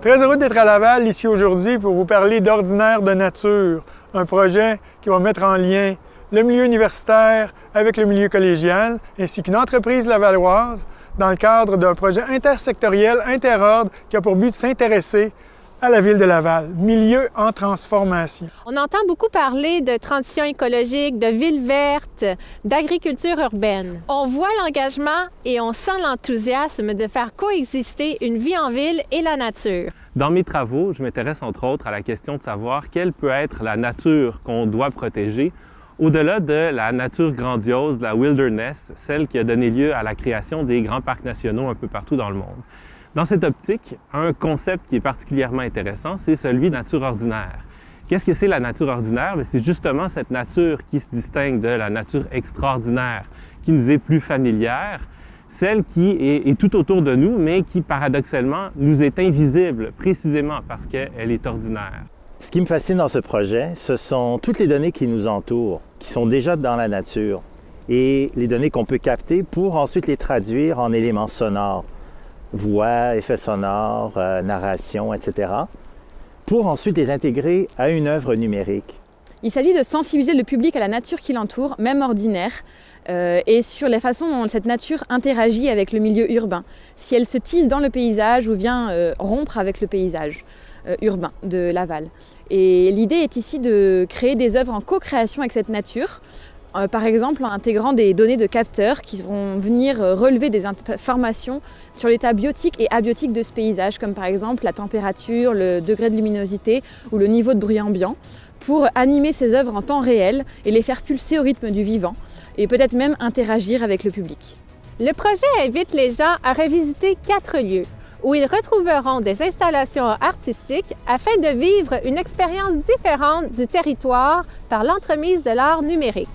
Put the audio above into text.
Très heureux d'être à Laval ici aujourd'hui pour vous parler d'Ordinaire de nature, un projet qui va mettre en lien le milieu universitaire avec le milieu collégial, ainsi qu'une entreprise lavalloise dans le cadre d'un projet intersectoriel, interordre, qui a pour but de s'intéresser à la ville de Laval, milieu en transformation. On entend beaucoup parler de transition écologique, de ville verte, d'agriculture urbaine. On voit l'engagement et on sent l'enthousiasme de faire coexister une vie en ville et la nature. Dans mes travaux, je m'intéresse entre autres à la question de savoir quelle peut être la nature qu'on doit protéger, au-delà de la nature grandiose, de la wilderness, celle qui a donné lieu à la création des grands parcs nationaux un peu partout dans le monde. Dans cette optique, un concept qui est particulièrement intéressant, c'est celui de nature ordinaire. Qu'est-ce que c'est la nature ordinaire? C'est justement cette nature qui se distingue de la nature extraordinaire, qui nous est plus familière, celle qui est tout autour de nous, mais qui paradoxalement nous est invisible, précisément parce qu'elle est ordinaire. Ce qui me fascine dans ce projet, ce sont toutes les données qui nous entourent, qui sont déjà dans la nature, et les données qu'on peut capter pour ensuite les traduire en éléments sonores. Voix, effets sonores, narration, etc., pour ensuite les intégrer à une œuvre numérique. Il s'agit de sensibiliser le public à la nature qui l'entoure, même ordinaire, et sur les façons dont cette nature interagit avec le milieu urbain, si elle se tisse dans le paysage ou vient rompre avec le paysage urbain de Laval. Et l'idée est ici de créer des œuvres en co-création avec cette nature, par exemple en intégrant des données de capteurs qui vont venir relever des informations sur l'état biotique et abiotique de ce paysage, comme par exemple la température, le degré de luminosité ou le niveau de bruit ambiant, pour animer ces œuvres en temps réel et les faire pulser au rythme du vivant, et peut-être même interagir avec le public. Le projet invite les gens à revisiter 4 lieux, où ils retrouveront des installations artistiques afin de vivre une expérience différente du territoire par l'entremise de l'art numérique.